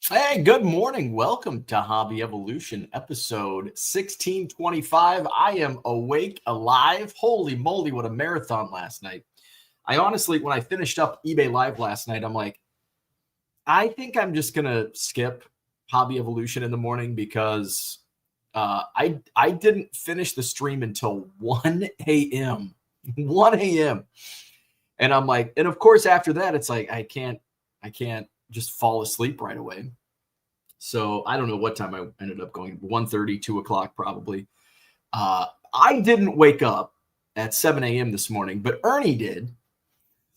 Hey, good morning. Welcome to Hobby Evolution, episode 1625. I am awake, alive. Holy moly, what a marathon last night. I honestly, when I finished up eBay Live last night, I'm like, I think I'm just going to skip Hobby Evolution in the morning because I didn't finish the stream until 1 a.m. 1 a.m. And I'm like, and of course, after that, it's like, I can't just fall asleep right away. So I don't know what time I ended up going, 1:30, 2 o'clock probably. I didn't wake up at 7 a.m. this morning, but Ernie did.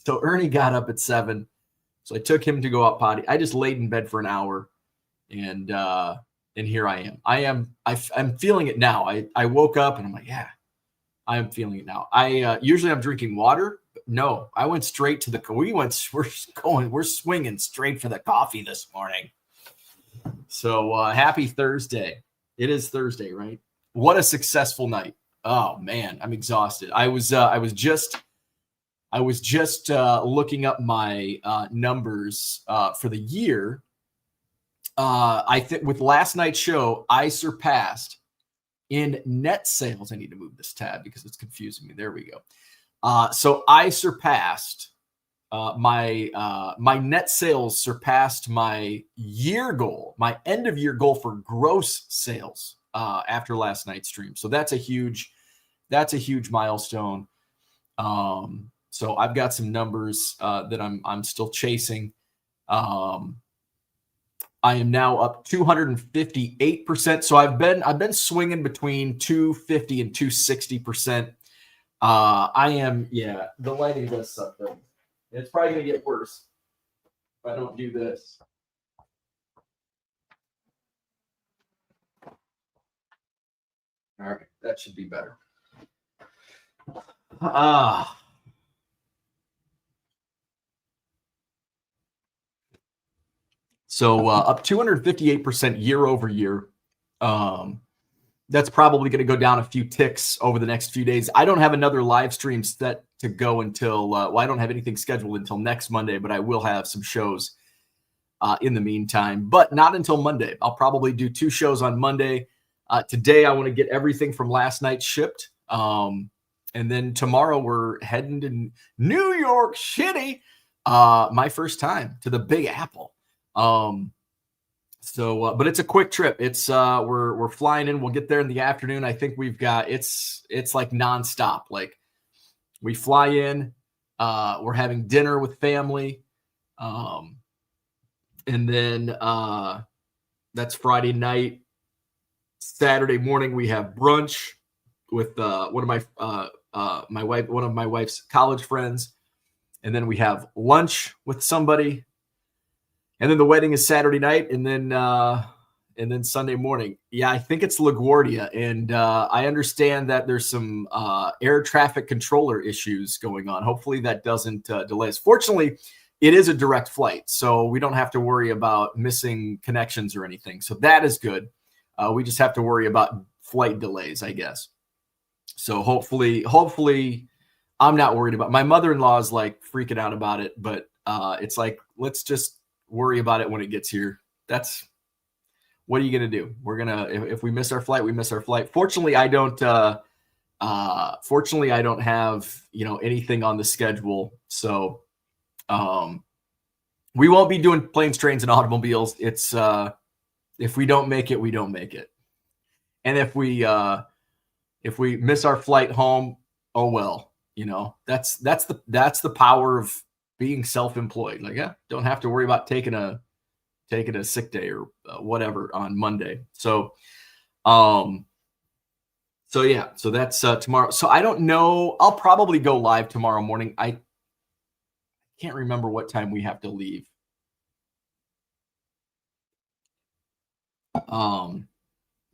So Ernie got up at 7. So I took him to go out potty. I just laid in bed for an hour, and here I am. I'm feeling it now. I woke up and I'm like, yeah, I am feeling it now. Usually I'm drinking water. No, I went straight to we're swinging straight for the coffee this morning. So happy Thursday. It is Thursday, right? What a successful night. Oh man, I'm exhausted. I was just looking up my numbers for the year. I think with last night's show, I surpassed in net sales. I need to move this tab because it's confusing me. There we go. So I surpassed my net sales surpassed my year goal, my end of year goal for gross sales after last night's stream. So that's a huge milestone. So I've got some numbers that I'm still chasing. I am now up 258%. So I've been swinging between 250 and 260%. The lighting does suck though. It's probably going to get worse if I don't do this. All right, that should be better. So up 258% year over year. That's probably going to go down a few ticks over the next few days. I don't have another live stream set to go until, I don't have anything scheduled until next Monday, but I will have some shows in the meantime, but not until Monday. I'll probably do 2 shows on Monday. Today, I want to get everything from last night shipped. And then tomorrow, we're heading to New York City, my first time to the Big Apple. But it's a quick trip. It's we're flying in. We'll get there in the afternoon. I think we've got it's like nonstop. Like we fly in, we're having dinner with family, and then that's Friday night. Saturday morning we have brunch with one of my wife's college friends, and then we have lunch with somebody. And then the wedding is Saturday night, and then Sunday morning. Yeah, I think it's LaGuardia, and I understand that there's some air traffic controller issues going on. Hopefully that doesn't delay us. Fortunately, it is a direct flight, so we don't have to worry about missing connections or anything. So that is good. We just have to worry about flight delays, I guess. So hopefully I'm not worried about it. My mother-in-law is like freaking out about it, but it's like, let's just worry about it when it gets here. That's what are you going to do? We're going to, if we miss our flight, we miss our flight. Fortunately, I don't have, anything on the schedule. So, we won't be doing planes, trains, and automobiles. It's, if we don't make it, we don't make it. And if we miss our flight home, oh, well, that's the power of being self-employed. Like, yeah, don't have to worry about taking a sick day or whatever on Monday. So that's tomorrow. So I don't know. I'll probably go live tomorrow morning. I can't remember what time we have to leave.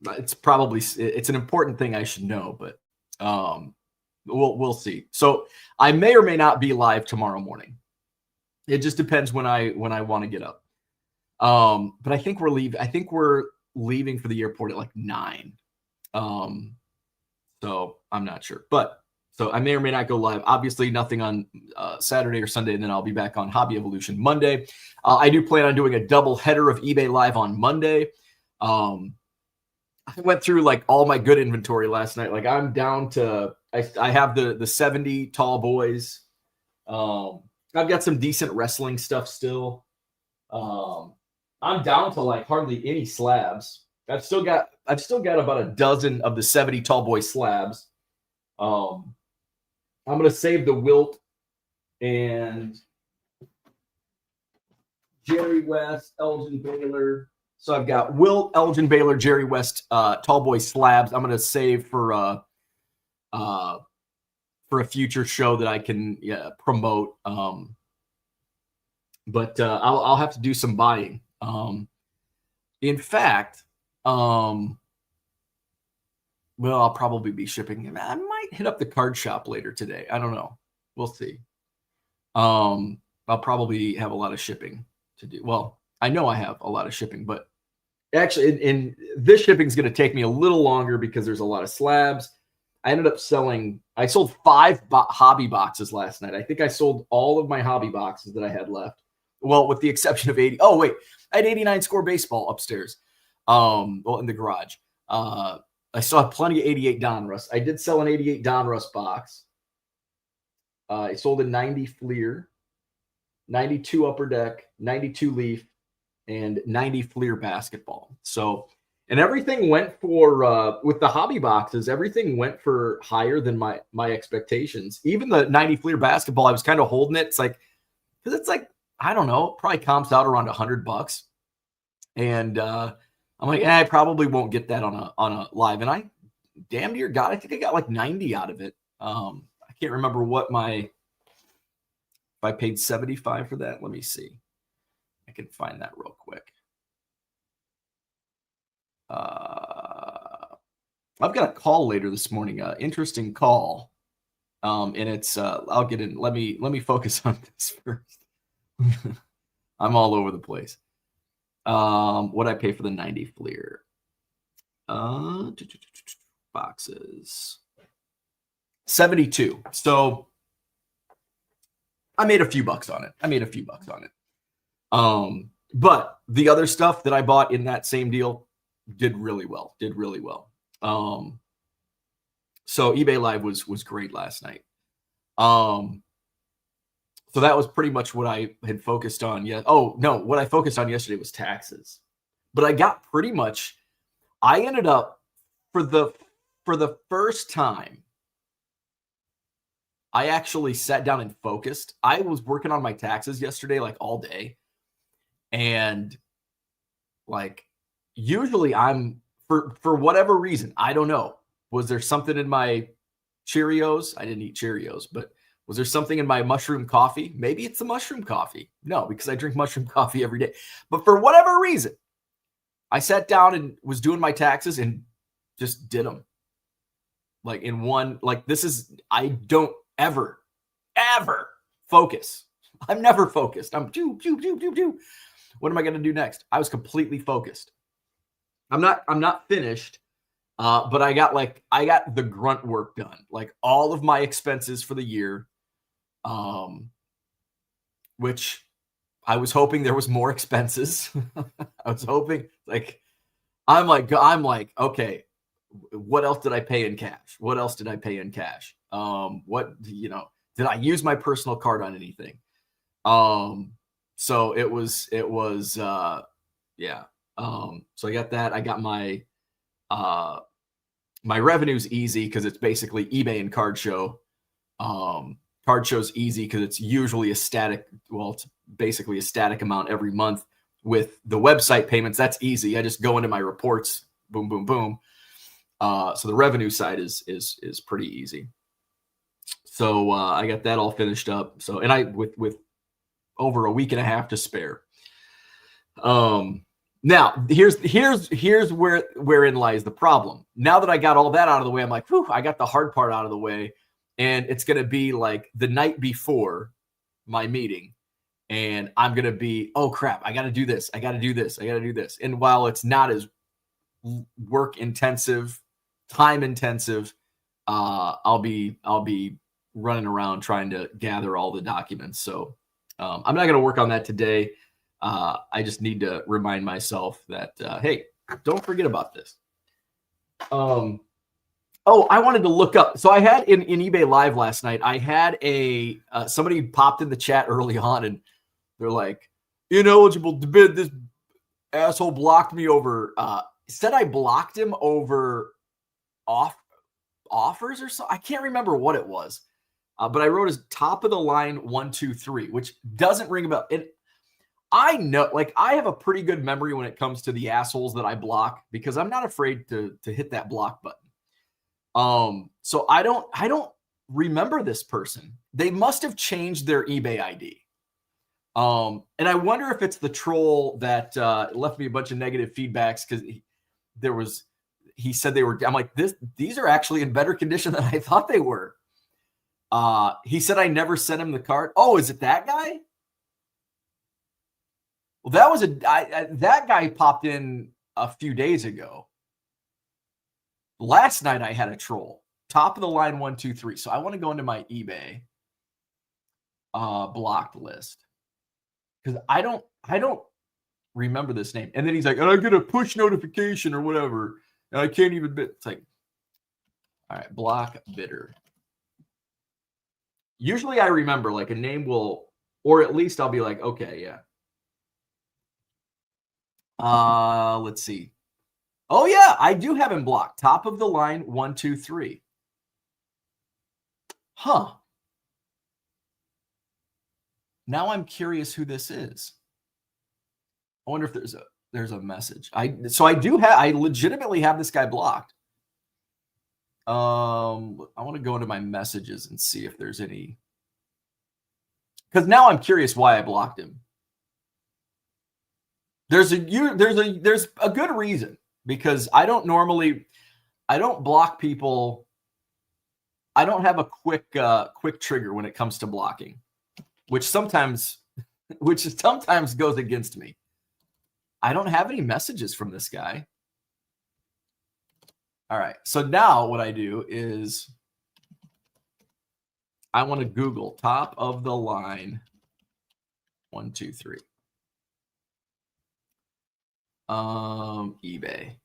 It's an important thing I should know, but we'll see. So I may or may not be live tomorrow morning. It just depends when I want to get up. But I think we're leaving for the airport at like 9. So I'm not sure, but so I may or may not go live. Obviously, nothing on Saturday or Sunday, and then I'll be back on Hobby Evolution Monday. I do plan on doing a double header of eBay Live on Monday. I went through like all my good inventory last night. Like I'm down to I have the 70 tall boys. I've got some decent wrestling stuff still. I'm down to like hardly any slabs. I've still got about a dozen of the 70 tall boy slabs. I'm gonna save the Wilt and Jerry West, Elgin Baylor. So I've got Wilt, Elgin Baylor, Jerry West, tall boy slabs. I'm gonna save for a future show that I can promote. But I'll have to do some buying. In fact, well, I'll probably be shipping. I might hit up the card shop later today. I don't know. We'll see. I'll probably have a lot of shipping to do. Well, I know I have a lot of shipping, but actually, in this shipping is going to take me a little longer because there's a lot of slabs. I sold 5 hobby boxes last night. I think I sold all of my hobby boxes that I had left. Well, with the exception of 80. Oh, wait. I had 89 score baseball upstairs. Well, in the garage. I still have plenty of 88 Donruss. I did sell an 88 Donruss box. I sold a 90 Fleer, 92 Upper Deck, 92 Leaf, and 90 Fleer basketball. So, and everything went for, with the hobby boxes, everything went for higher than my expectations. Even the 90 Fleer basketball, I was kind of holding it. It's like, because it's like, I don't know, probably comps out around $100. And I'm like, I probably won't get that on a live. And I damn near got, I think I got like 90 out of it. I can't remember what if I paid 75 for that. Let me see. I can find that real quick. I've got a call later this morning, interesting call. And it's, I'll get in. Let me focus on this first. I'm all over the place. What I pay for the 90 Fleer? Boxes. 72. So I made a few bucks on it. But the other stuff that I bought in that same deal did really well. So eBay Live was great last night. So that was pretty much what I had focused on. What I focused on yesterday was taxes. But I got pretty much, I ended up for the first time, I actually sat down and focused. I was working on my taxes yesterday, like all day. And like, usually I'm, for whatever reason, I don't know. Was there something in my Cheerios? I didn't eat Cheerios, but was there something in my mushroom coffee? Maybe it's the mushroom coffee. No, because I drink mushroom coffee every day. But for whatever reason, I sat down and was doing my taxes and just did them. Like in one, like I don't ever focus. I'm never focused. I'm do. What am I going to do next? I was completely focused. I'm not finished. But I got the grunt work done, like all of my expenses for the year, which I was hoping there was more expenses. I was hoping I'm like, okay, what else did I pay in cash? Did I use my personal card on anything? So it was, yeah. So I got that. I got my revenue's easy because it's basically eBay and Card Show. Card Show's easy because it's usually it's basically a static amount every month. With the website payments, that's easy. I just go into my reports, boom, boom, boom. So the revenue side is pretty easy. So I got that all finished up. So, and with over a week and a half to spare. Now here's wherein lies the problem. Now that I got all that out of the way, I'm like, whew, I got the hard part out of the way, and it's going to be like the night before my meeting, and I'm going to be, oh crap, I got to do this. I got to do this. I got to do this. And while it's not as work intensive, time intensive, I'll be running around trying to gather all the documents. So I'm not going to work on that today. I just need to remind myself that, hey, don't forget about this. Oh, I wanted to look up. So I had in eBay Live last night, I had somebody popped in the chat early on, and they're like, ineligible to bid. This asshole blocked me over, said I blocked him over offers or so. I can't remember what it was. But I wrote as top of the line 1, 2, 3, which doesn't ring a bell. I know, like, I have a pretty good memory when it comes to the assholes that I block, because I'm not afraid to hit that block button. So I don't remember this person. They must have changed their eBay ID. And I wonder if it's the troll that left me a bunch of negative feedbacks, because he said they were. I'm like, these are actually in better condition than I thought they were. He said I never sent him the card. Oh, is it that guy? Well, that was that guy popped in a few days ago. Last night I had a troll. Top of the line 1, 2, 3. So I want to go into my eBay blocked list, because I don't remember this name. And then he's like, and I get a push notification or whatever, and I can't even bid. It's like, all right, block bidder. Usually I remember, like, a name will, or at least I'll be like, okay, yeah. Let's see. Oh yeah, I do have him blocked. Top of the line 1, 2, 3. Huh. Now I'm curious who this is. I wonder if there's a message. I legitimately have this guy blocked. I want to go into my messages and see if there's any, because now I'm curious why I blocked him. There's a good reason, because I don't block people. I don't have a quick trigger when it comes to blocking, which sometimes goes against me. I don't have any messages from this guy. All right. So now what I do is I want to Google top of the line 1, 2, 3. eBay.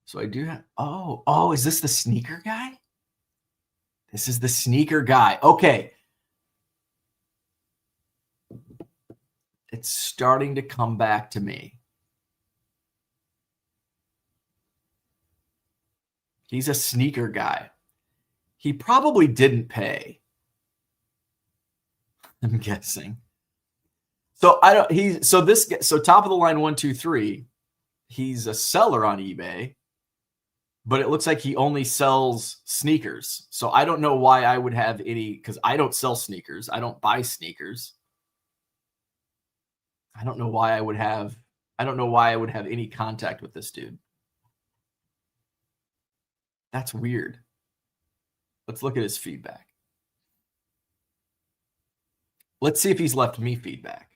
So I do have, oh, is this the sneaker guy? This is the sneaker guy. Okay. It's starting to come back to me. He's a sneaker guy. He probably didn't pay, I'm guessing. So so top of the line 1, 2, 3. He's a seller on eBay, but it looks like he only sells sneakers. So I don't know why I would have any, because I don't sell sneakers. I don't buy sneakers. I don't know why I would have any contact with this dude. That's weird. Let's look at his feedback. Let's see if he's left me feedback.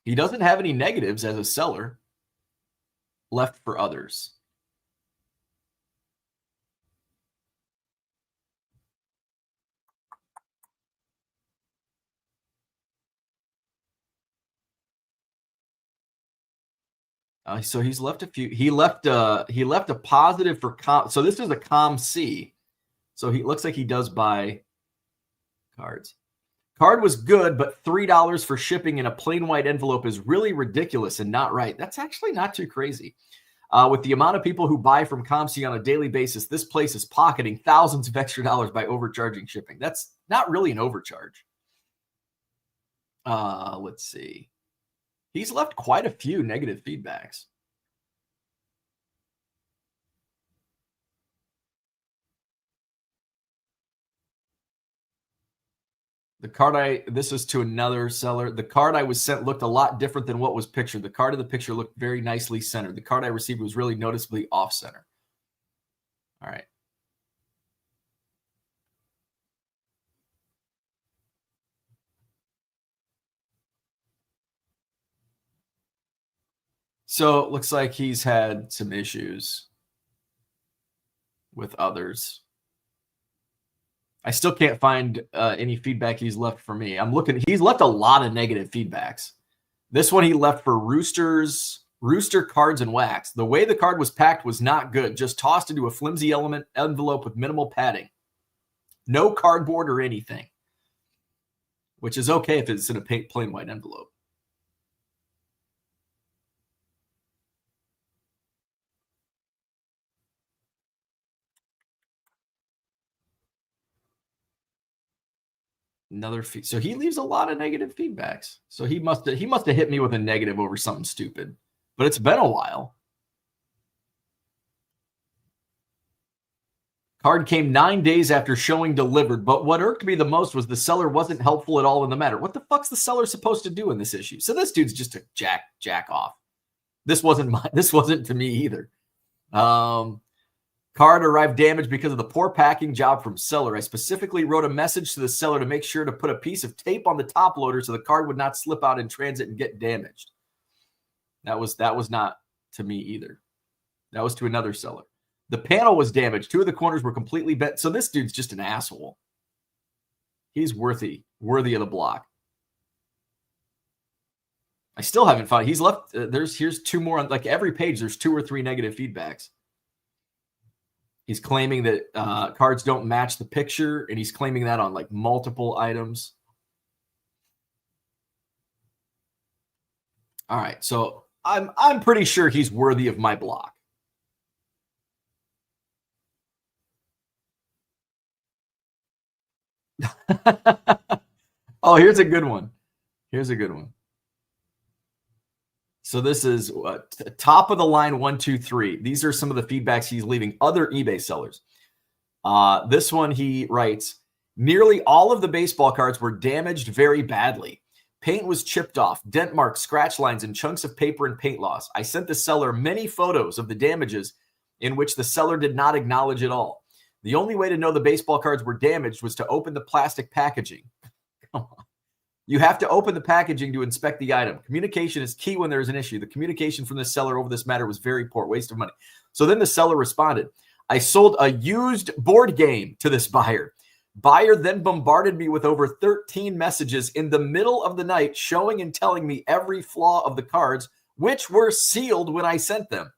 He doesn't have any negatives as a seller left for others. So he's left a few. He left a positive for com. So this is a com C. So he looks like he does buy cards. Card was good, but $3 for shipping in a plain white envelope is really ridiculous and not right. That's actually not too crazy. With the amount of people who buy from ComC on a daily basis, this place is pocketing thousands of extra dollars by overcharging shipping. That's not really an overcharge. Let's see. He's left quite a few negative feedbacks. The card this is to another seller. The card I was sent looked a lot different than what was pictured. The card of the picture looked very nicely centered. The card I received was really noticeably off center. All right. So it looks like he's had some issues with others. I still can't find any feedback he's left for me. I'm looking. He's left a lot of negative feedbacks. This one he left for Rooster Cards and Wax. The way the card was packed was not good. Just tossed into a flimsy envelope with minimal padding. No cardboard or anything. Which is okay if it's in a plain white envelope. Another so he leaves a lot of negative feedbacks. So he must have hit me with a negative over something stupid. But it's been a while. Card came 9 days after showing delivered, but what irked me the most was the seller wasn't helpful at all in the matter. What the fuck's the seller supposed to do in this issue? So this dude's just a jack off. This wasn't to me either. Card arrived damaged because of the poor packing job from seller. I specifically wrote a message to the seller to make sure to put a piece of tape on the top loader so the card would not slip out in transit and get damaged. That was not to me either. That was to another seller. The panel was damaged. 2 of the corners were completely bent. So this dude's just an asshole. He's worthy of the block. I still haven't found. He's left. Here's 2 more on like every page. There's 2 or 3 negative feedbacks. He's claiming that cards don't match the picture, and he's claiming that on like multiple items. All right, so I'm pretty sure he's worthy of my block. Oh, here's a good one. So this is top of the line 1, 2, 3. These are some of the feedbacks he's leaving other eBay sellers. This one he writes, nearly all of the baseball cards were damaged very badly. Paint was chipped off, dent marks, scratch lines, and chunks of paper and paint loss. I sent the seller many photos of the damages in which the seller did not acknowledge at all. The only way to know the baseball cards were damaged was to open the plastic packaging. Come on. You have to open the packaging to inspect the item. Communication is key when there is an issue. The communication from the seller over this matter was very poor, waste of money. So then the seller responded, I sold a used board game to this buyer. Buyer then bombarded me with over 13 messages in the middle of the night showing and telling me every flaw of the cards, which were sealed when I sent them.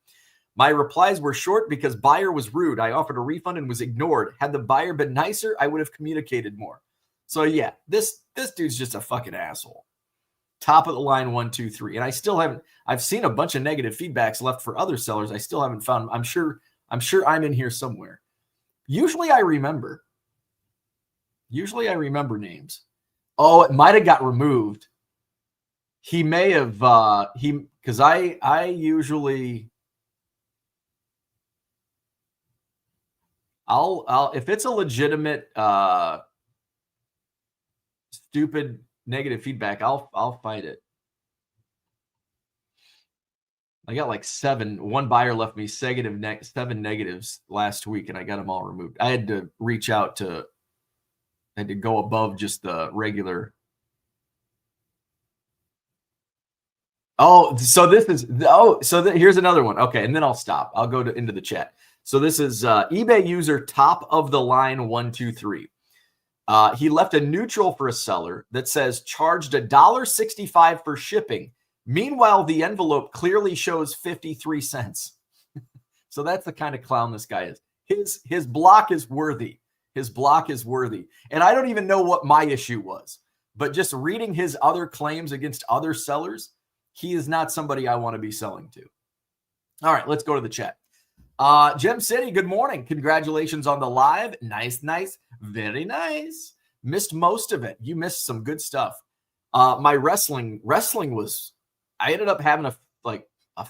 My replies were short because buyer was rude. I offered a refund and was ignored. Had the buyer been nicer, I would have communicated more. So yeah, this dude's just a fucking asshole. Top of the line 1, 2, 3. And I still haven't, I've seen a bunch of negative feedbacks left for other sellers. I still haven't found, I'm sure I'm in here somewhere. Usually I remember names. Oh, it might have got removed. He may have, because I usually, I'll if it's a legitimate stupid negative feedback, I'll fight it. I got like 7. One buyer left me 7 negatives last week, and I got them all removed. I had to reach out to, had to go above just the regular. Oh, so this is, here's another one. Okay, and then I'll stop. I'll go into the chat. So this is eBay user top of the line 1, 2, 3. He left a neutral for a seller that says charged $1.65 for shipping. Meanwhile, the envelope clearly shows 53 cents. So that's the kind of clown this guy is. His block is worthy. His block is worthy. And I don't even know what my issue was, but just reading his other claims against other sellers, he is not somebody I want to be selling to. All right, let's go to the chat. Gem City, good morning. Congratulations on the live. Nice. Very nice. Missed most of it. You missed some good stuff. My wrestling was, I ended up having a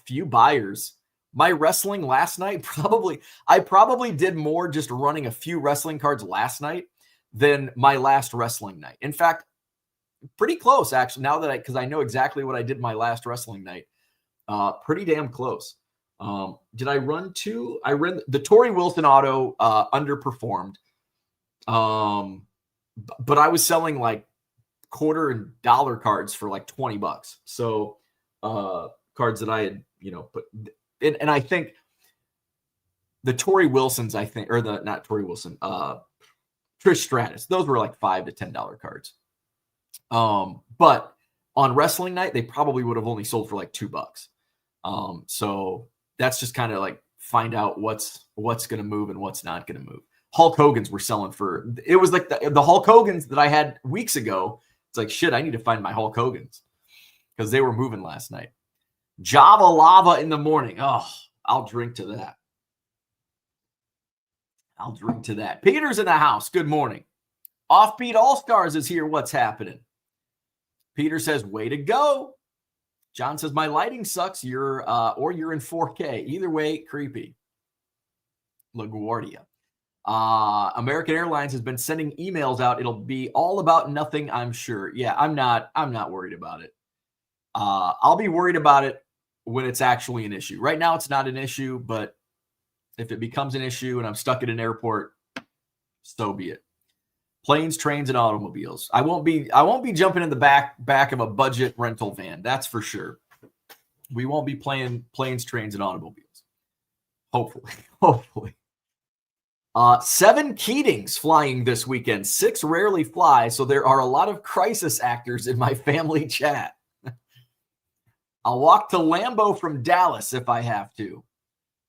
few buyers. My wrestling last night, I probably did more just running a few wrestling cards last night than my last wrestling night. In fact, pretty close actually, now that because I know exactly what I did my last wrestling night. Pretty damn close. Did I run two? I ran the Torrey Wilson auto, underperformed. But I was selling like quarter and dollar cards for like $20. So, cards that I had, put, and I think the Torrey Wilsons, not Torrey Wilson, Trish Stratus, those were like $5 to $10 cards. But on wrestling night, they probably would have only sold for like $2. So that's just kind of like find out what's going to move and what's not going to move. Hulk Hogan's were selling for, it was like the Hulk Hogan's that I had weeks ago. It's like, shit, I need to find my Hulk Hogan's because they were moving last night. Java Lava in the morning. Oh, I'll drink to that. Peter's in the house. Good morning. Offbeat All-Stars is here. What's happening? Peter says, way to go. John says, my lighting sucks. You're in 4K. Either way, creepy. LaGuardia. American Airlines has been sending emails out. It'll be all about nothing, I'm sure. Yeah, I'm not worried about it. I'll be worried about it when it's actually an issue. Right now, it's not an issue, but if it becomes an issue and I'm stuck at an airport, so be it. Planes, trains, and automobiles. I won't be jumping in the back of a budget rental van. That's for sure. We won't be playing planes, trains, and automobiles. Hopefully. 7 Keatings flying this weekend. 6 rarely fly, so there are a lot of crisis actors in my family chat. I'll walk to Lambeau from Dallas if I have to.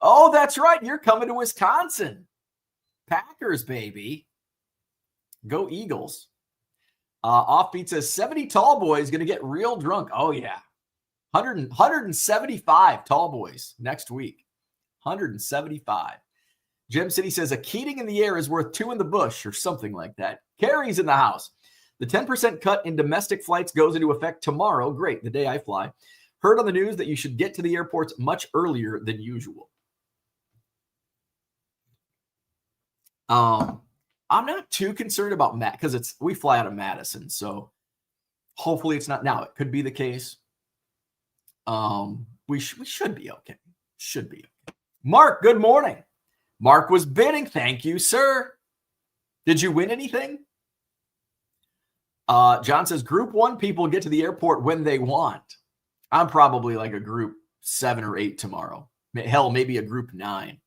Oh, that's right. You're coming to Wisconsin. Packers, baby. Go Eagles. Offbeat says 70 tall boys going to get real drunk. Oh, yeah. 175 tall boys next week. 175. Gem City says a Keating in the air is worth 2 in the bush or something like that. Carrie's in the house. The 10% cut in domestic flights goes into effect tomorrow. Great, the day I fly. Heard on the news that you should get to the airports much earlier than usual. I'm not too concerned about Matt because we fly out of Madison, so hopefully it's not. Now it could be the case. We should be okay. Should be okay. Mark, good morning. Mark was bidding. Thank you, sir. Did you win anything? John says group 1 people get to the airport when they want. I'm probably like a group 7 or 8 tomorrow. Hell, maybe a group 9.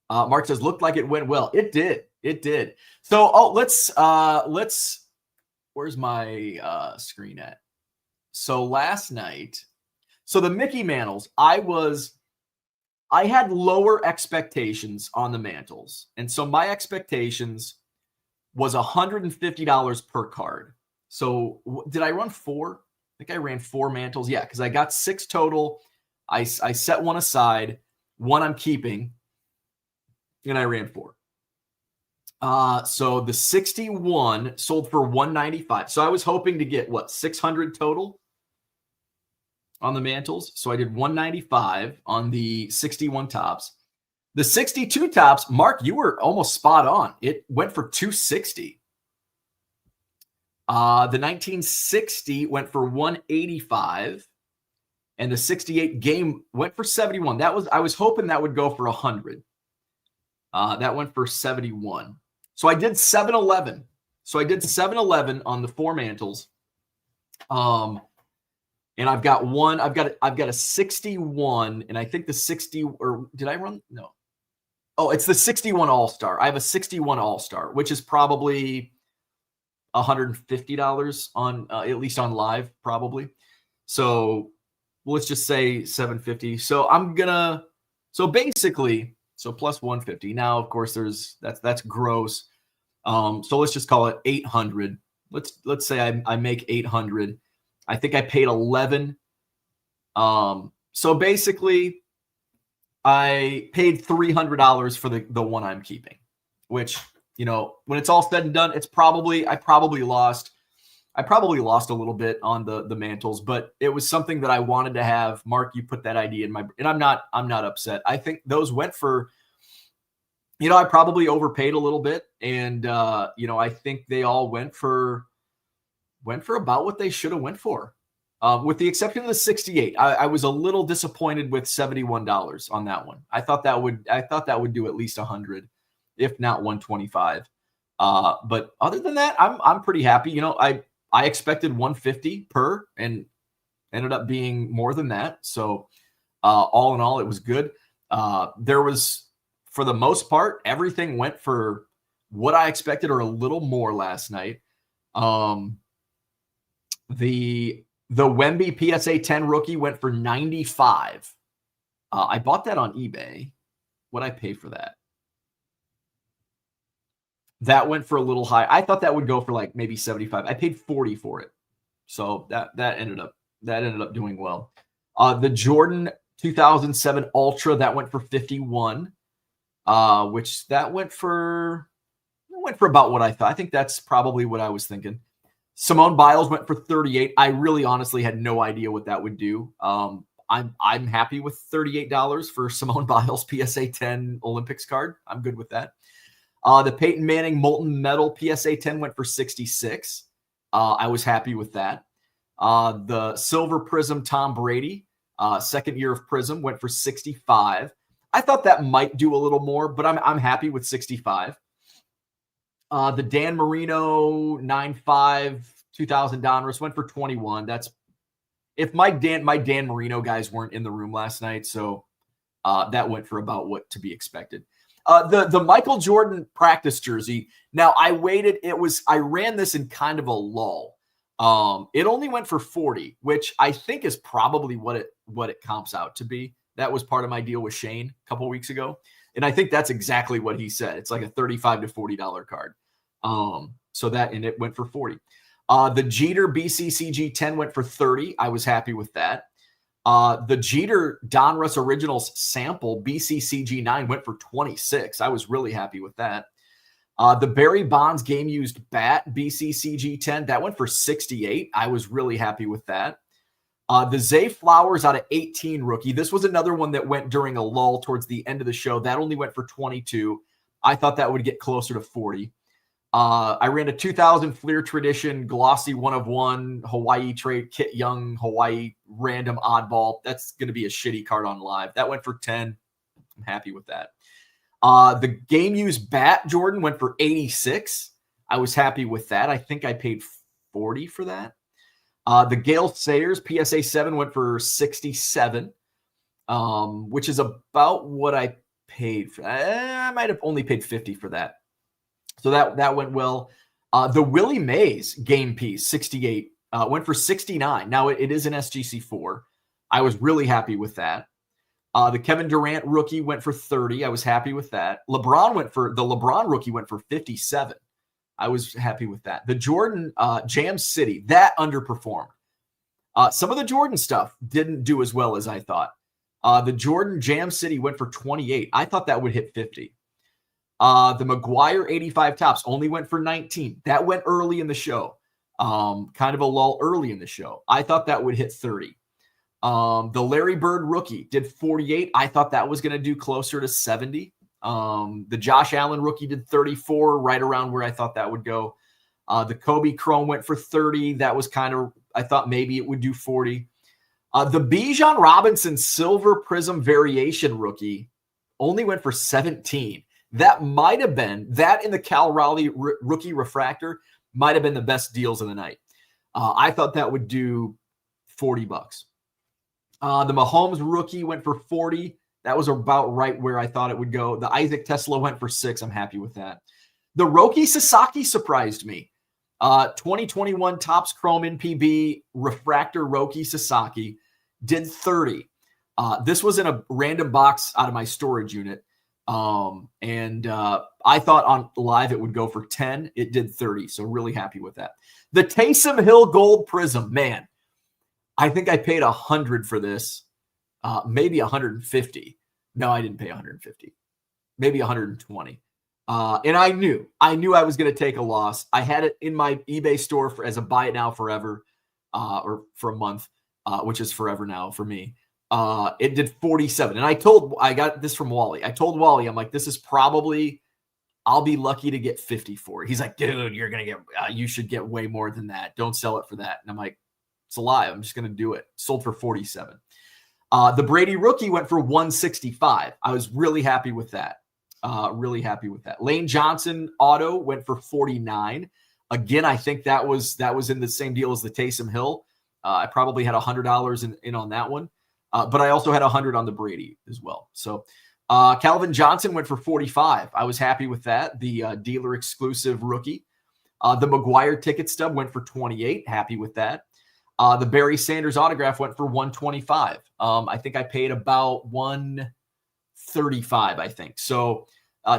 Mark says, looked like it went well. It did. So, let's, where's my screen at? So last night, the Mickey Mantles, I had lower expectations on the Mantles. And so my expectations was $150 per card. So did I run 4? I think I ran 4 Mantles. Yeah, because I got 6 total. I set 1 aside. 1 I'm keeping. And I ran 4. So the 61 sold for $195. So I was hoping to get 600 total on the Mantles. So I did $195 on the 61 tops. The 62 tops, Mark, you were almost spot on. It went for $260. The 1960 went for $185. And the 68 game went for $71. I was hoping that would go for $100. That went for $71. So I did 711. So I did 711 on the 4 Mantles. And I've got a 61, and I think the 60, or did I run? No. Oh, it's the 61 All-Star. I have a 61 All-Star, which is probably $150 on at least on live, probably. So let's just say 750. So basically, plus 150. Now, of course, that's gross. So let's just call it 800. Let's say I make 800. I think I paid 11. So basically, I paid $300 for the one I'm keeping, which, when it's all said and done, I probably lost I probably lost a little bit on the mantles, but it was something that I wanted to have. Mark, you put that idea in and I'm not upset. I think those went for, I probably overpaid a little bit, and I think they all went for about what they should have went for. With the exception of the 68, I was a little disappointed with $71 on that one. I thought that would do at least 100, if not 125. But other than that, I'm pretty happy. I expected 150 per, and ended up being more than that. So all in all, it was good. There was, for the most part, everything went for what I expected or a little more last night. The Wemby PSA 10 rookie went for 95. I bought that on eBay. What'd I pay for that? That went for a little high. I thought that would go for like maybe 75. I paid 40 for it. So that ended up doing well. The Jordan 2007 Ultra, that went for 51. Which that went for about what I thought. I think that's probably what I was thinking. Simone Biles went for 38. I really honestly had no idea what that would do. I'm happy with $38 for Simone Biles PSA 10 Olympics card. I'm good with that. The Peyton Manning Molten Metal PSA 10 went for 66. I was happy with that. The Silver Prism Tom Brady, second year of Prism, went for 65. I thought that might do a little more, but I'm happy with 65. The Dan Marino 9.5 2000 Donruss went for 21. That's if my Dan Marino guys weren't in the room last night, so that went for about what to be expected. The Michael Jordan practice jersey. Now I waited. I ran this in kind of a lull. It only went for 40, which I think is probably what it comps out to be. That was part of my deal with Shane a couple weeks ago. And I think that's exactly what he said. It's like a $35 to $40 card. And it went for 40. The Jeter BCCG 10 went for 30. I was happy with that. The Jeter Donruss Originals sample BCCG 9 went for 26. I was really happy with that. The Barry Bonds game used bat BCCG 10, that went for 68. I was really happy with that. The Zay Flowers out of 18 rookie. This was another one that went during a lull towards the end of the show. That only went for 22. I thought that would get closer to 40. I ran a 2000 Fleer Tradition Glossy 1/1 Hawaii trade Kit Young Hawaii random oddball. That's going to be a shitty card on live. That went for 10. I'm happy with that. The game used bat Jordan went for 86. I was happy with that. I think I paid 40 for that. The Gale Sayers PSA 7 went for 67, which is about what I paid for. I might have only paid 50 for that. So that went well. The Willie Mays game piece 68 went for 69. Now it is an SGC4. I was really happy with that. The Kevin Durant rookie went for 30. I was happy with that. The LeBron rookie went for 57. I was happy with that. The Jordan Jam City, that underperformed. Some of the Jordan stuff didn't do as well as I thought. The Jordan Jam City went for 28. I thought that would hit 50. The McGuire 85 Tops only went for 19. That went early in the show. Kind of a lull early in the show. I thought that would hit 30. The Larry Bird rookie did 48. I thought that was going to do closer to 70. The Josh Allen rookie did 34, right around where I thought that would go. The Kobe Chrome went for 30. That was kind of, I thought maybe it would do 40. The Bijan Robinson Silver Prism Variation rookie only went for 17. That might have been, that in the Cal Raleigh rookie refractor might have been the best deals of the night. I thought that would do $40. The Mahomes rookie went for 40. That was about right where I thought it would go. The Isaac Tesla went for 6. I'm happy with that. The Roki Sasaki surprised me. 2021 Topps Chrome NPB Refractor Roki Sasaki did 30. This was in a random box out of my storage unit. I thought on live it would go for 10. It did 30. So really happy with that. The Taysom Hill Gold Prism, man. I think I paid 100 for this. Maybe 150. No, I didn't pay 150. Maybe 120. And I knew I was going to take a loss. I had it in my eBay store as a buy it now forever, or for a month, which is forever now for me. It did 47. And I got this from Wally. I told Wally, I'm like, this is probably, I'll be lucky to get 54. He's like, dude, you're going to get, you should get way more than that. Don't sell it for that. And I'm like, it's a lie. I'm just going to do it. Sold for 47. The Brady rookie went for 165. I was really happy with that. Really happy with that. Lane Johnson auto went for 49. Again, I think that was in the same deal as the Taysom Hill. I probably had $100 in on that one. But I also had 100 on the Brady as well. So Calvin Johnson went for 45. I was happy with that. The dealer exclusive rookie. The McGuire ticket stub went for 28. Happy with that. The Barry Sanders autograph went for 125. I think I paid about 135, I think. So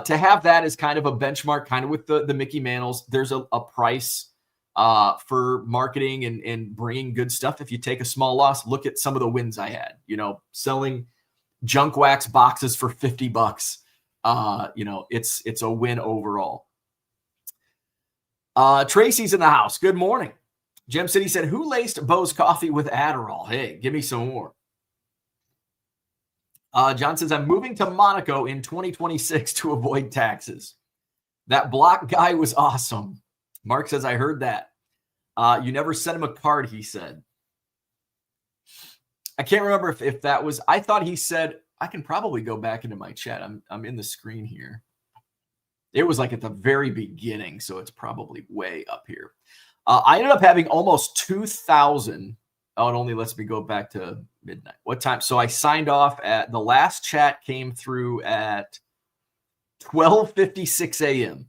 to have that as kind of a benchmark, kind of with the Mickey Mantles, there's a price for marketing and bringing good stuff. If you take a small loss, look at some of the wins I had, selling junk wax boxes for $50. It's a win overall. Tracy's in the house. Good morning. Gem City said, who laced Bo's coffee with Adderall? Hey, give me some more. John says, I'm moving to Monaco in 2026 to avoid taxes. That block guy was awesome. Mark says, I heard that. You never sent him a card, he said. I can't remember if that was, I thought he said, I can probably go back into my chat. I'm in the screen here. It was like at the very beginning, so it's probably way up here. I ended up having almost 2,000. Oh, it only lets me go back to midnight. What time? So I signed off at the last chat came through at 12:56 a.m.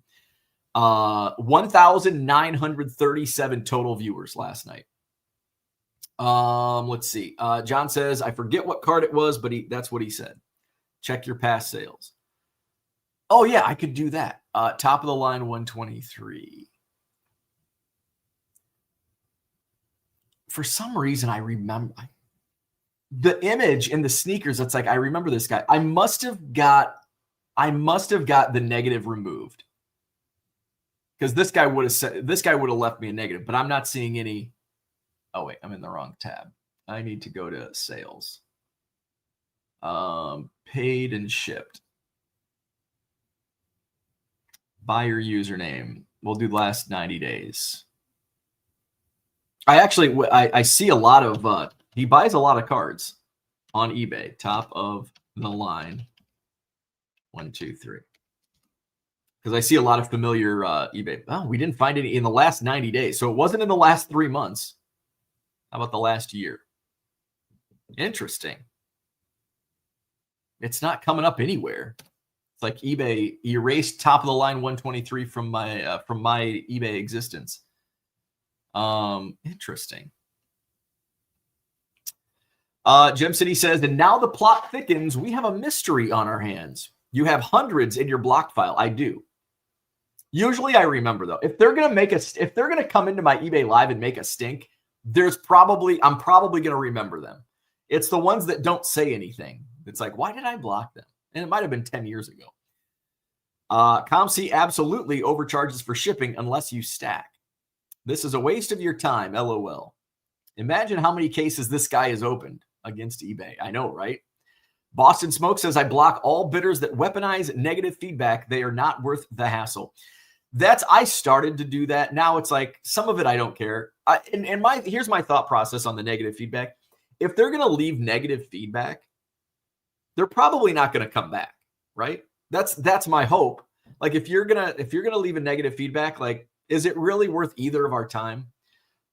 1,937 total viewers last night. Let's see. John says, I forget what card it was, but that's what he said. Check your past sales. Oh, yeah, I could do that. Top of the line 123. For some reason, I remember the image in the sneakers. It's like, I remember this guy. I must have got the negative removed. Because this guy would have left me a negative, but I'm not seeing any. Oh, wait, I'm in the wrong tab. I need to go to sales. Paid and shipped. Buyer username. We'll do the last 90 days. I see a lot of, he buys a lot of cards on eBay. Top of the line. 1, 2, 3. Because I see a lot of familiar eBay. Oh, we didn't find any in the last 90 days. So it wasn't in the last 3 months. How about the last year? Interesting. It's not coming up anywhere. It's like eBay erased top of the line 123 from my eBay existence. Interesting. Gem City says, and now the plot thickens. We have a mystery on our hands. You have hundreds in your blocked file. I do. Usually I remember though. If they're gonna come into my eBay live and make a stink, I'm probably going to remember them. It's the ones that don't say anything. It's like, why did I block them? And it might have been 10 years ago. ComC absolutely overcharges for shipping unless you stack. This is a waste of your time, LOL. Imagine how many cases this guy has opened against eBay. I know, right? Boston Smoke says, I block all bidders that weaponize negative feedback. They are not worth the hassle. I started to do that. Now it's like some of it I don't care. Here's my thought process on the negative feedback. If they're going to leave negative feedback, they're probably not going to come back, right? That's my hope. Like if you're gonna leave a negative feedback, like is it really worth either of our time?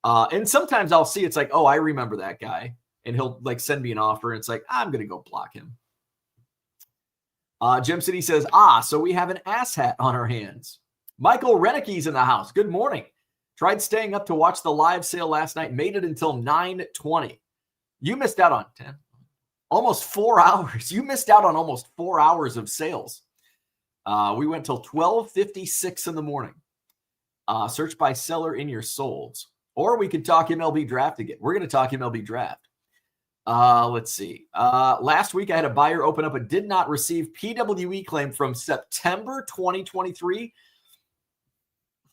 And sometimes I'll see it's like, oh, I remember that guy, and he'll like send me an offer, and it's like I'm gonna go block him. Gem City says, so we have an ass hat on our hands. Michael Renicke's in the house. Good morning. Tried staying up to watch the live sale last night. Made it until 9:20. You missed out on 10. Almost 4 hours. You missed out on almost 4 hours of sales. We went till 12:56 in the morning. Search by seller in your solds. Or we could talk MLB draft again. We're going to talk MLB draft. Let's see. Last week I had a buyer open up a did not receive PWE claim from September 2023.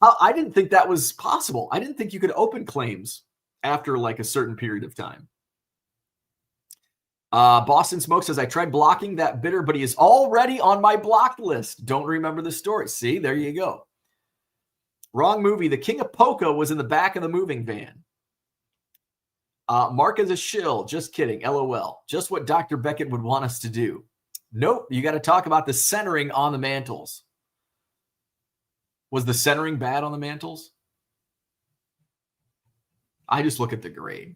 I didn't think that was possible. I didn't think you could open claims after like a certain period of time. Boston Smoke says, I tried blocking that bidder, but he is already on my blocked list. Don't remember the story. See, there you go. Wrong movie. The King of Poco was in the back of the moving van. Mark is a shill. Just kidding. LOL. Just what Dr. Beckett would want us to do. Nope. You got to talk about the centering on the mantles. Was the centering bad on the mantles? I just look at the grade.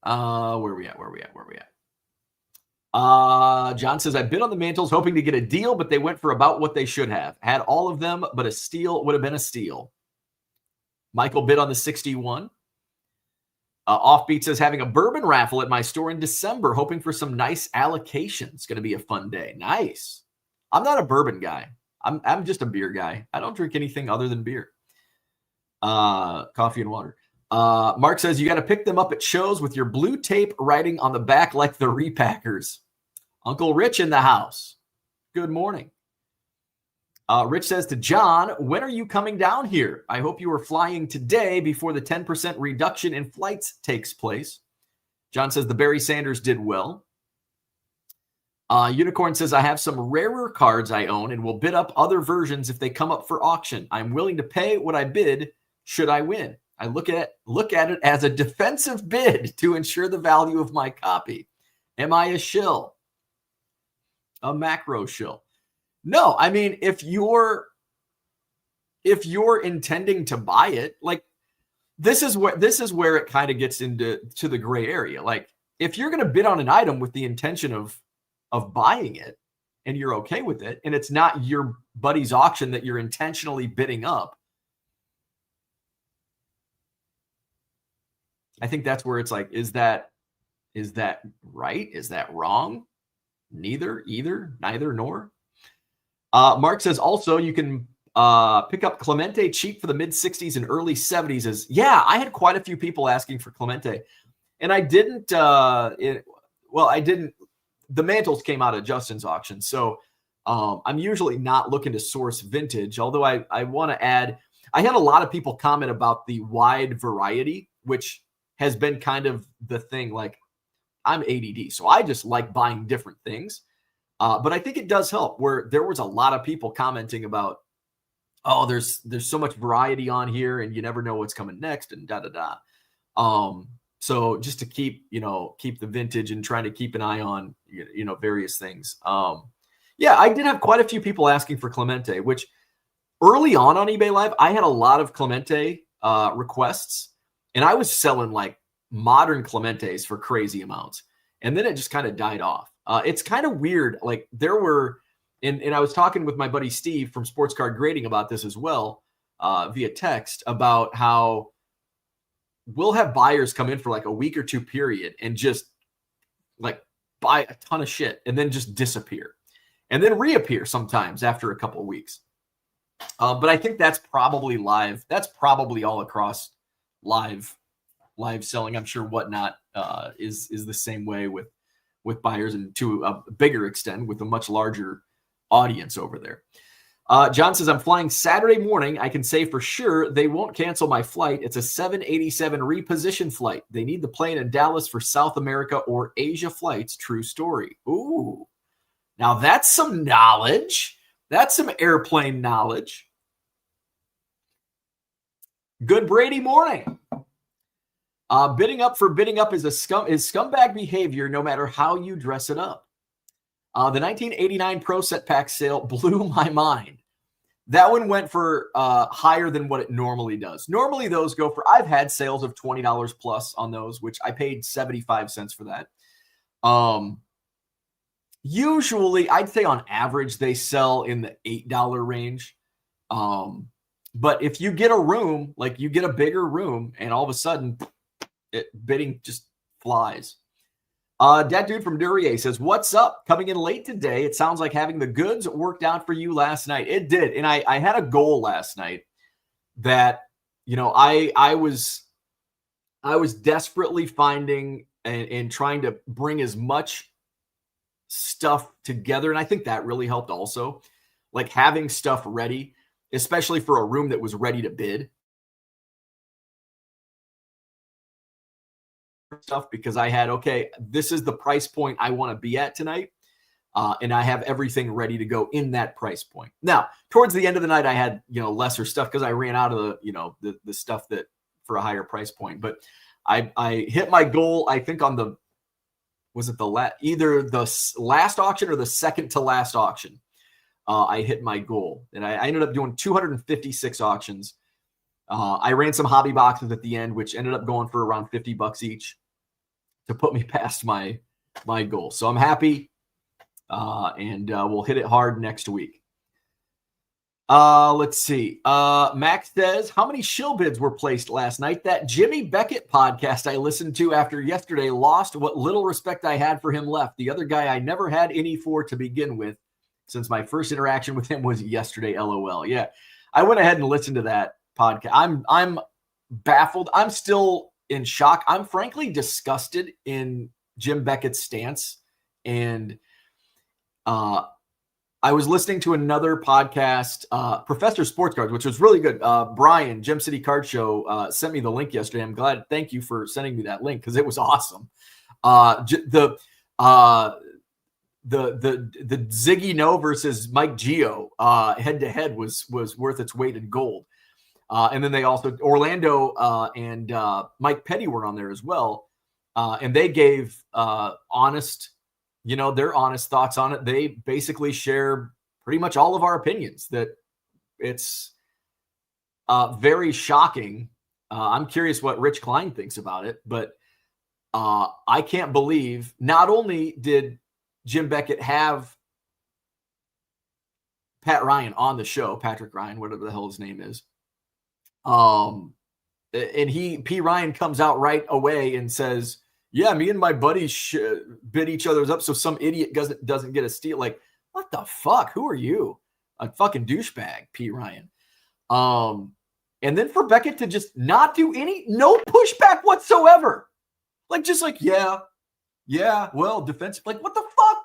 Where we at? John says, I bid on the mantles hoping to get a deal, but they went for about what they should have. Had all of them, but a steal would have been a steal. Michael bid on the 61. Offbeat says, having a bourbon raffle at my store in December, hoping for some nice allocations. Going to be a fun day. Nice. I'm not a bourbon guy. I'm just a beer guy. I don't drink anything other than beer. Coffee and water. Mark says, you got to pick them up at shows with your blue tape writing on the back like the repackers. Uncle Rich in the house. Good morning. Rich says to John, when are you coming down here? I hope you are flying today before the 10% reduction in flights takes place. John says the Barry Sanders did well. Unicorn says, I have some rarer cards I own and will bid up other versions if they come up for auction. I'm willing to pay what I bid should I win. I look at it as a defensive bid to ensure the value of my copy. Am I a shill? A macro shill? No, I mean, if you're intending to buy it, like this is where it kind of gets into the gray area. Like if you're going to bid on an item with the intention of buying it and you're okay with it, and it's not your buddy's auction that you're intentionally bidding up, I think that's where it's like, is that right? Is that wrong? Neither, either, neither, nor. Mark says also you can pick up Clemente cheap for the mid 60s and early 70s. Yeah, I had quite a few people asking for Clemente, and I didn't. I didn't. The mantles came out of Justin's auction, so I'm usually not looking to source vintage. Although I want to add, I had a lot of people comment about the wide variety, which has been kind of the thing. Like I'm ADD, so I just like buying different things. But I think it does help where there was a lot of people commenting about, oh, there's so much variety on here and you never know what's coming next and so just to keep the vintage and trying to keep an eye on, various things. Yeah, I did have quite a few people asking for Clemente, which early on eBay Live, I had a lot of Clemente requests and I was selling like modern Clementes for crazy amounts. And then it just kind of died off. It's kind of weird. Like there were, and I was talking with my buddy Steve from Sports Card Grading about this as well, via text, about how we'll have buyers come in for like a week or two period and just like buy a ton of shit and then just disappear and then reappear sometimes after a couple of weeks. But I think that's probably live. That's probably all across live selling. I'm sure Whatnot is the same way with buyers, and to a bigger extent with a much larger audience over there. John says, I'm flying Saturday morning. I can say for sure they won't cancel my flight. It's a 787 reposition flight. They need the plane in Dallas for South America or Asia flights. True story. Ooh, now that's some knowledge. That's some airplane knowledge. Good Brady morning. Bidding up is scumbag behavior no matter how you dress it up. The 1989 Pro Set Pack sale blew my mind. That one went for higher than what it normally does. Normally those go for, I've had sales of $20 plus on those, which I paid 75 cents for that. Usually I'd say on average they sell in the $8 range. But if you get a room, like you get a bigger room and all of a sudden bidding just flies. That dude from Duryea says, what's up? Coming in late today. It sounds like having the goods worked out for you last night. It did. And I had a goal last night that, I I was desperately finding and trying to bring as much stuff together. And I think that really helped also, like having stuff ready, especially for a room that was ready to bid stuff, because I had, okay, this is the price point I want to be at tonight. And I have everything ready to go in that price point. Now, towards the end of the night, I had, lesser stuff because I ran out of the stuff that for a higher price point. But I hit my goal, I think on either the last auction or the second to last auction. I hit my goal, and I ended up doing 256 auctions. I ran some hobby boxes at the end, which ended up going for around $50 each to put me past my goal. So I'm happy. And we'll hit it hard next week. Let's see. Max says, how many shill bids were placed last night? That Jimmy Beckett podcast I listened to after yesterday lost what little respect I had for him left. The other guy I never had any for to begin with, since my first interaction with him was yesterday. LOL. Yeah, I went ahead and listened to that podcast. I'm baffled. I'm still in shock. I'm frankly disgusted in Jim Beckett's stance. And I was listening to another podcast, Professor Sports Cards, which was really good. Brian, Gem City Card Show, sent me the link yesterday. I'm glad. Thank you for sending me that link because it was awesome. The Ziggy No versus Mike Gio head to head was worth its weight in gold. And then they also Orlando and Mike Petty were on there as well, and they gave honest. Their honest thoughts on it. They basically share pretty much all of our opinions that it's very shocking. I'm curious what Rich Klein thinks about it, but I can't believe not only did Jim Beckett have Pat Ryan on the show, Patrick Ryan, whatever the hell his name is. And P. Ryan comes out right away and says, yeah, me and my buddies bid each other's up so some idiot doesn't get a steal. Like, what the fuck? Who are you? A fucking douchebag, P. Ryan. And then for Beckett to just not do no pushback whatsoever. Like, just like, yeah, well, defensive. Like, what the fuck?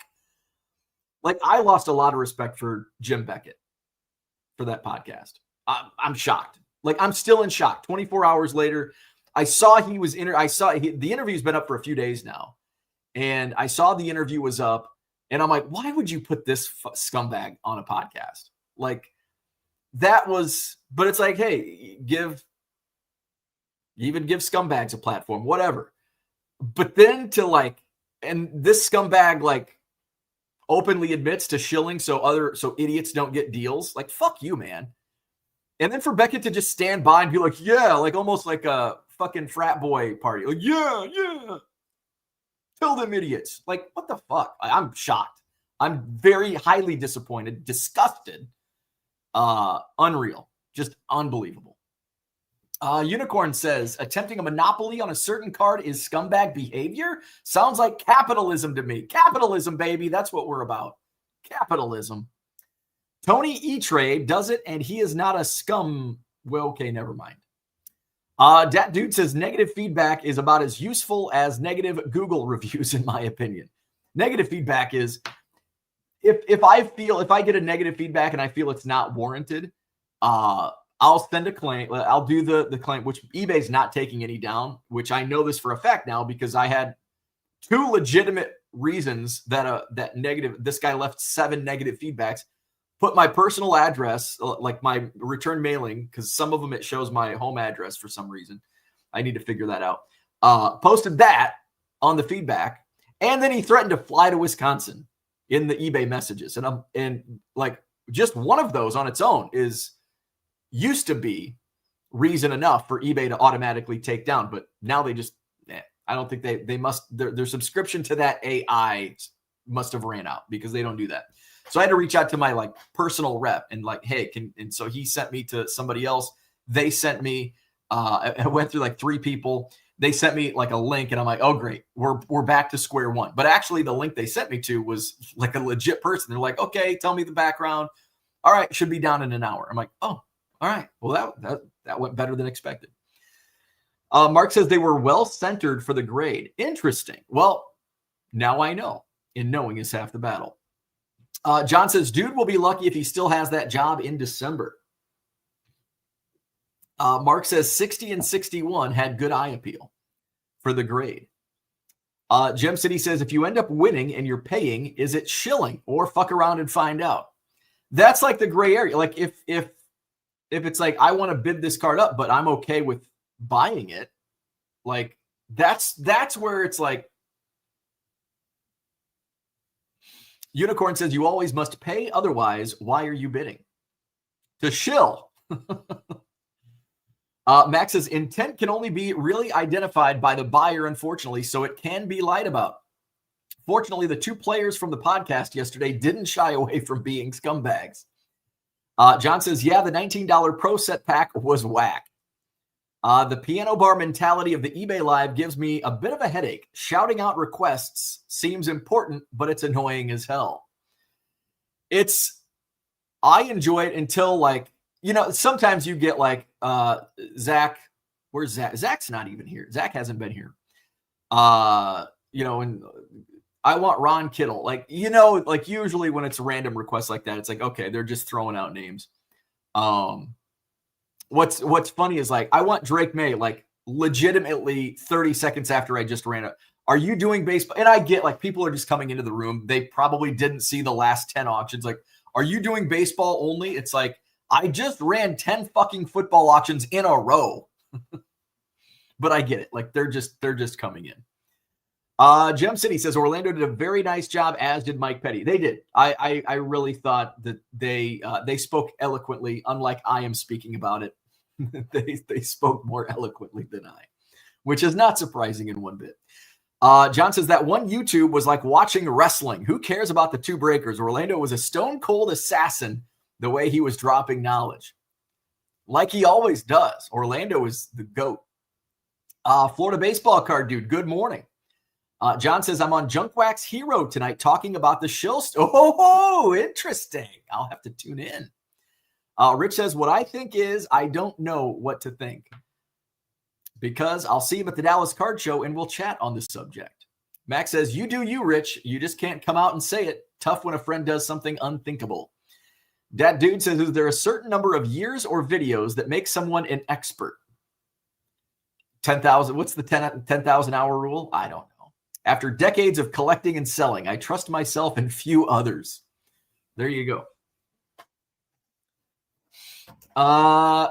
Like, I lost a lot of respect for Jim Beckett for that podcast. I'm shocked. Like, I'm still in shock. 24 hours later, I saw he was the interview's been up for a few days now, and I saw the interview was up, and I'm like, why would you put this scumbag on a podcast? Like, that was, but it's like, hey, give scumbags a platform, whatever. But then and this scumbag openly admits to shilling so idiots don't get deals. Like, fuck you, man. And then for Beckett to just stand by and be like, yeah, like almost like a fucking frat boy party. Like, yeah. Kill them idiots. Like, what the fuck? I'm shocked. I'm very highly disappointed, disgusted, unreal, just unbelievable. Unicorn says, attempting a monopoly on a certain card is scumbag behavior? Sounds like capitalism to me. Capitalism, baby. That's what we're about. Capitalism. Tony E-Trade does it, and he is not a scum. Well, okay, never mind. Dat Dude says negative feedback is about as useful as negative Google reviews, in my opinion. Negative feedback is if I get a negative feedback and I feel it's not warranted, I'll send a claim. I'll do the claim, which eBay's not taking any down, which I know this for a fact now because I had two legitimate reasons that this guy left 7 negative feedbacks. Put my personal address, like my return mailing, because some of them it shows my home address for some reason. I need to figure that out. Posted that on the feedback, and then he threatened to fly to Wisconsin in the eBay messages. And just one of those on its own used to be reason enough for eBay to automatically take down, but now they just I don't think they must their subscription to that AI must have ran out because they don't do that. So I had to reach out to my personal rep and hey, and so he sent me to somebody else. They sent me, I went through 3 people. They sent me a link and I'm like, oh great, we're back to square one. But actually the link they sent me to was a legit person. They're like, okay, tell me the background. All right, should be down in an hour. I'm like, oh, all right. Well, that went better than expected. Mark says they were well centered for the grade. Interesting. Well, now I know. And knowing is half the battle. John says, dude will be lucky if he still has that job in December. Mark says 60 and 61 had good eye appeal for the grade. Gem City says, if you end up winning and you're paying, is it shilling or fuck around and find out? That's like the gray area. Like if it's like, I want to bid this card up, but I'm okay with buying it. Like that's where it's like, Unicorn says, you always must pay. Otherwise, why are you bidding? To shill. Max says, intent can only be really identified by the buyer, unfortunately, so it can be lied about. Fortunately, the two players from the podcast yesterday didn't shy away from being scumbags. John says, yeah, the $19 Pro Set Pack was whack. The piano bar mentality of the eBay Live gives me a bit of a headache. Shouting out requests seems important, but it's annoying as hell. I enjoy it until like, sometimes you get like Zach. Where's Zach? Zach's not even here. Zach hasn't been here. And I want Ron Kittle. Like, like usually when it's random requests like that, it's like, okay, they're just throwing out names. What's funny is like, I want Drake May, like legitimately 30 seconds after I just ran it. Are you doing baseball? And I get like people are just coming into the room. They probably didn't see the last 10 auctions. Like, are you doing baseball only? It's like, I just ran 10 fucking football auctions in a row. But I get it. Like they're just coming in. Gem City says Orlando did a very nice job, as did Mike Petty. They did. I really thought that they spoke eloquently, unlike I am speaking about it. They spoke more eloquently than I, which is not surprising in one bit. John says that one YouTube was like watching wrestling. Who cares about the two breakers? Orlando was a stone cold assassin the way he was dropping knowledge. Like he always does. Orlando is the GOAT. Florida baseball card dude, good morning. John says, I'm on Junk Wax Hero tonight talking about the shill. Oh, interesting. I'll have to tune in. Rich says, what I think is I don't know what to think because I'll see him at the Dallas Card Show and we'll chat on this subject. Max says, you do you, Rich. You just can't come out and say it. Tough when a friend does something unthinkable. That dude says, is there a certain number of years or videos that make someone an expert? 10,000. What's the 10,000 hour rule? I don't know. After decades of collecting and selling, I trust myself and few others. There you go.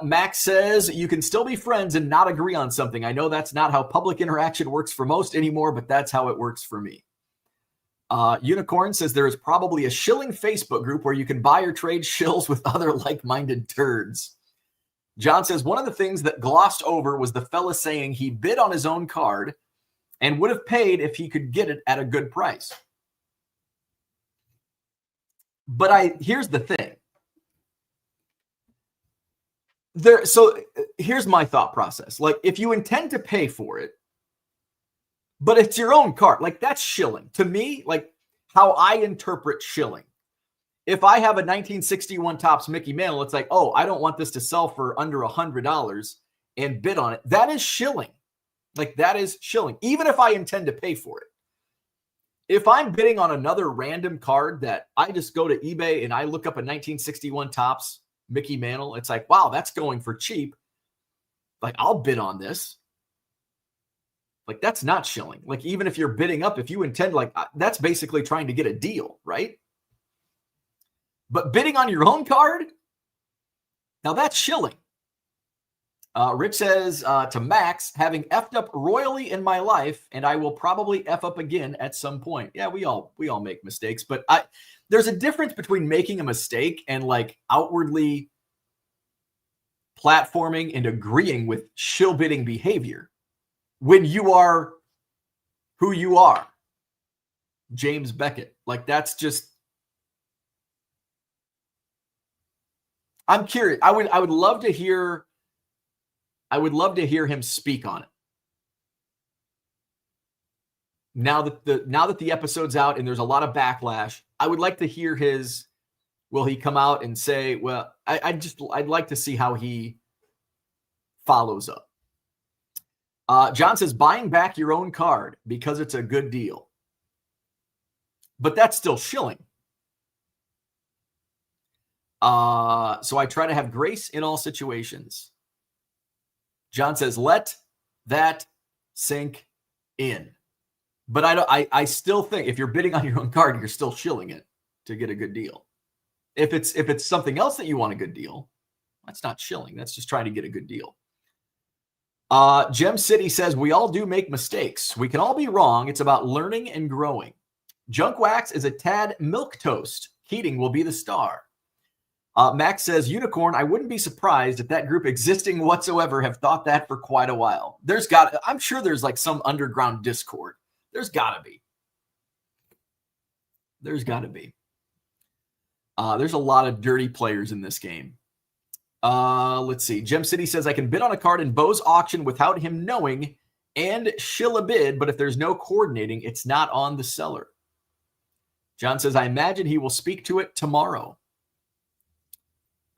Max says, you can still be friends and not agree on something. I know that's not how public interaction works for most anymore, but that's how it works for me. Unicorn says there is probably a shilling Facebook group where you can buy or trade shills with other like-minded turds. John says one of the things that glossed over was the fella saying he bid on his own card and would have paid if he could get it at a good price. But here's the thing. So here's my thought process. Like if you intend to pay for it, but it's your own card, like that's shilling. To me, like how I interpret shilling. If I have a 1961 Topps Mickey Mantle, it's like, oh, I don't want this to sell for under $100 and bid on it. That is shilling. Like that is shilling, even if I intend to pay for it. If I'm bidding on another random card that I just go to eBay and I look up a 1961 Topps Mickey Mantle, it's like, wow, that's going for cheap. Like I'll bid on this. Like that's not shilling. Like even if you're bidding up, if you intend, like that's basically trying to get a deal, right? But bidding on your own card, now that's shilling. Rich says to Max, having effed up royally in my life, and I will probably F up again at some point. Yeah, we all make mistakes, but there's a difference between making a mistake and like outwardly platforming and agreeing with shill bidding behavior when you are who you are, James Beckett. Like that's just. I'm curious. I would love to hear. I would love to hear him speak on it. Now that the episode's out and there's a lot of backlash, I would like to hear his. Will he come out and say, well, I'd like to see how he follows up. John says buying back your own card because it's a good deal. But that's still shilling. So I try to have grace in all situations. John says, let that sink in. But I still think if you're bidding on your own card, you're still shilling it to get a good deal. If it's something else that you want a good deal, that's not shilling. That's just trying to get a good deal. Gem City says, we all do make mistakes. We can all be wrong. It's about learning and growing. Junk Wax is a tad milquetoast. Keating will be the star. Max says, Unicorn, I wouldn't be surprised if that group existing whatsoever have thought that for quite a while. I'm sure there's like some underground Discord. There's gotta be. There's a lot of dirty players in this game. Let's see. Gem City says, I can bid on a card in Bo's auction without him knowing and shill a bid, but if there's no coordinating, it's not on the seller. John says, I imagine he will speak to it tomorrow.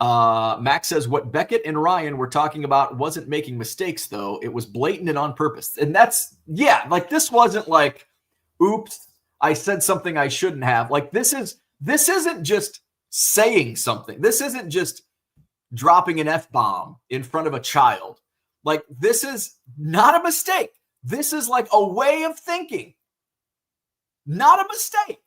Max says, what Beckett and Ryan were talking about wasn't making mistakes, though. It was blatant and on purpose. And that's, yeah, like this wasn't like, oops, I said something I shouldn't have. Like this isn't just saying something. This isn't just dropping an F-bomb in front of a child. Like this is not a mistake. This is like a way of thinking. Not a mistake.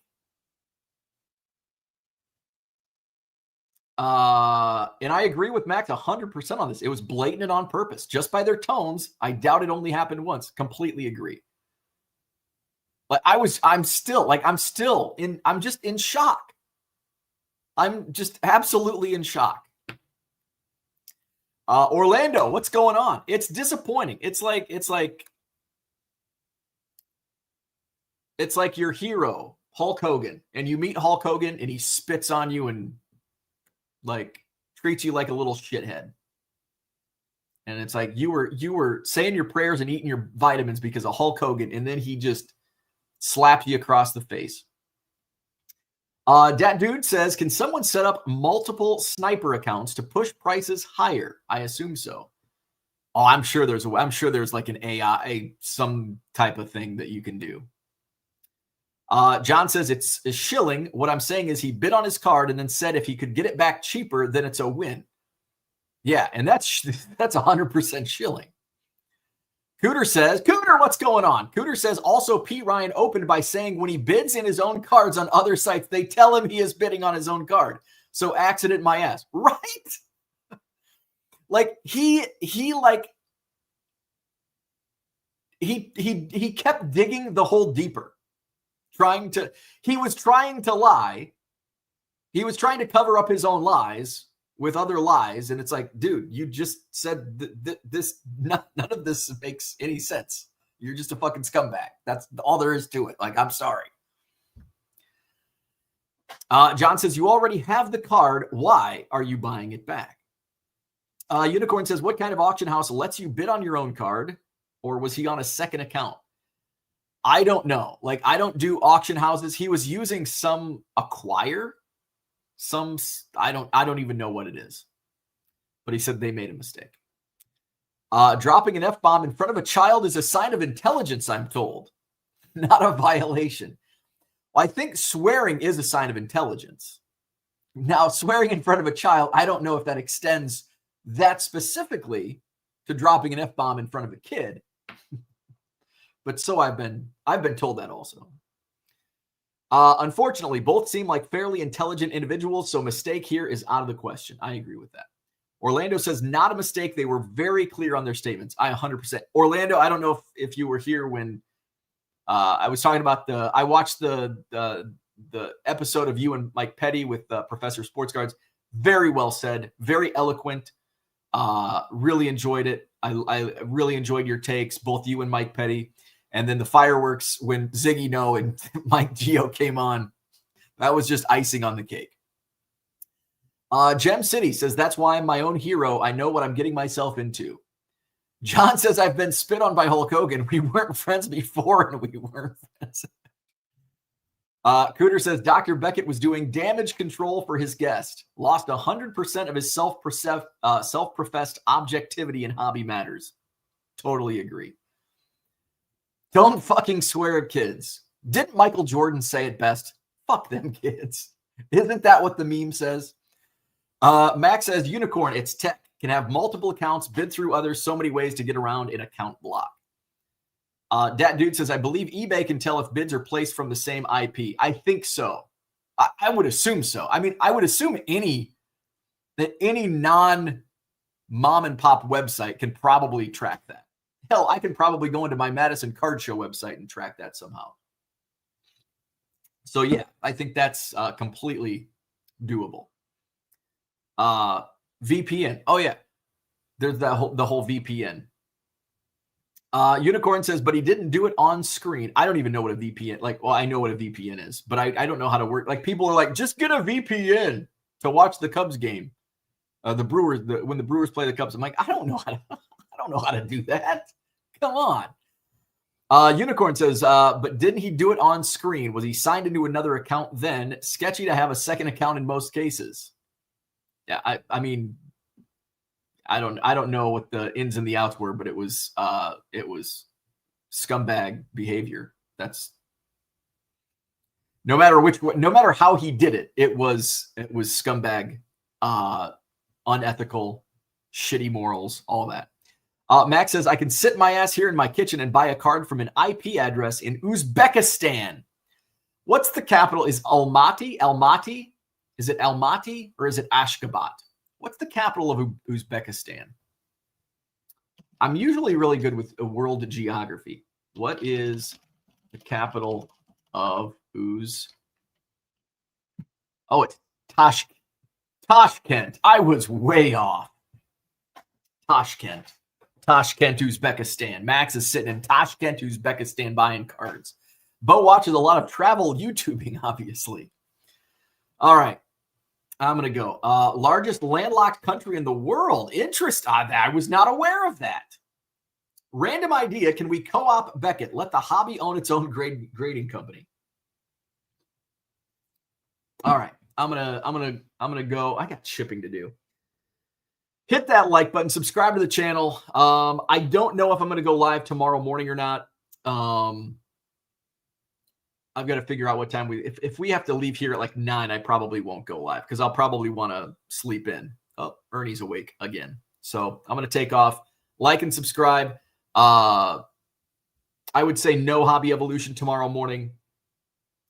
And I agree with Max 100% on this. It was blatant and on purpose. Just by their tones, I doubt it only happened once. Completely agree. But I'm just in shock. I'm just absolutely in shock. Orlando, what's going on? It's disappointing. It's like your hero, Hulk Hogan, and you meet Hulk Hogan and he spits on you and like treats you like a little shithead. And it's like you were saying your prayers and eating your vitamins because of Hulk Hogan, and then he just slapped you across the face. Dat Dude says, can someone set up multiple sniper accounts to push prices higher? I assume so. Oh, I'm sure there's like an AI, some type of thing that you can do. John says it's shilling. What I'm saying is he bid on his card and then said if he could get it back cheaper, then it's a win. Yeah, and that's 100% shilling. Cooter says, Cooter, what's going on? Cooter says also P. Ryan opened by saying when he bids in his own cards on other sites, they tell him he is bidding on his own card. So accident my ass. Right? Like he kept digging the hole deeper. He was trying to lie. He was trying to cover up his own lies with other lies. And it's like, dude, you just said none of this makes any sense. You're just a fucking scumbag. That's all there is to it. Like, I'm sorry. John says, you already have the card. Why are you buying it back? Unicorn says, what kind of auction house lets you bid on your own card? Or was he on a second account? I don't know. Like, I don't do auction houses. He was using some acquire. I don't even know what it is. But he said they made a mistake. Dropping an F-bomb in front of a child is a sign of intelligence, I'm told. Not a violation. Well, I think swearing is a sign of intelligence. Now, swearing in front of a child, I don't know if that extends that specifically to dropping an F-bomb in front of a kid. But so I've been told that also. Unfortunately, both seem like fairly intelligent individuals, so mistake here is out of the question. I agree with that. Orlando says, not a mistake. They were very clear on their statements. I 100%. Orlando, I don't know if you were here when I was talking about I watched the episode of you and Mike Petty with Professor Sports Cards. Very well said. Very eloquent. Really enjoyed it. I really enjoyed your takes, both you and Mike Petty. And then the fireworks when Ziggy No and Mike Gio came on. That was just icing on the cake. Gem City says, that's why I'm my own hero. I know what I'm getting myself into. John says, I've been spit on by Hulk Hogan. We weren't friends before, and we weren't friends. Cooter says, Dr. Beckett was doing damage control for his guest. Lost 100% of his self-professed objectivity in hobby matters. Totally agree. Don't fucking swear at kids. Didn't Michael Jordan say it best? Fuck them kids. Isn't that what the meme says? Max says, Unicorn, it's tech. Can have multiple accounts, bid through others, so many ways to get around an account block. Dat Dude says, I believe eBay can tell if bids are placed from the same IP. I think so. I would assume so. I mean, I would assume any non-mom and pop website can probably track that. Hell, I can probably go into my Madison Card Show website and track that somehow. So yeah, I think that's completely doable. VPN. Oh yeah, there's the whole VPN. Unicorn says, but he didn't do it on screen. I don't even know what a VPN, I know what a VPN is, but I don't know how to work. Like, people are like, just get a VPN to watch the Cubs game. The Brewers, when the Brewers play the Cubs. I'm like, I don't know how to do that. Come on. Unicorn says, but didn't he do it on screen? Was he signed into another account then? Sketchy to have a second account in most cases. Yeah, I mean, I don't know what the ins and the outs were, but it was scumbag behavior. That's no matter how he did it, it was scumbag, unethical, shitty morals, all that. Max says, I can sit my ass here in my kitchen and buy a card from an IP address in Uzbekistan. What's the capital? Is Almaty? Almaty? Is it Almaty or is it Ashgabat? What's the capital of Uzbekistan? I'm usually really good with world geography. What is the capital of Oh, it's Tashkent. I was way off. Tashkent, Uzbekistan. Max is sitting in Tashkent, Uzbekistan buying cards. Bo watches a lot of travel YouTubing, obviously. All right. I'm going to go. Largest landlocked country in the world. I was not aware of that. Random idea. Can we co-op Beckett? Let the hobby own its own grading company. All right. I'm going to go. I got shipping to do. Hit that like button, subscribe to the channel. I don't know if I'm going to go live tomorrow morning or not. I've got to figure out what time if we have to leave here at like 9, I probably won't go live because I'll probably want to sleep in. Oh, Ernie's awake again. So I'm going to take off. Like and subscribe. I would say no Hobby Evolution tomorrow morning.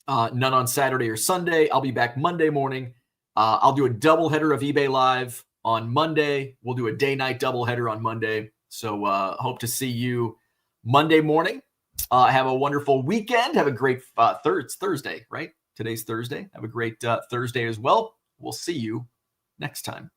None on Saturday or Sunday. I'll be back Monday morning. I'll do a doubleheader of eBay Live on Monday. We'll do a day-night doubleheader on Monday. So hope to see you Monday morning. Have a wonderful weekend. Have a great Thursday, right? Today's Thursday. Have a great Thursday as well. We'll see you next time.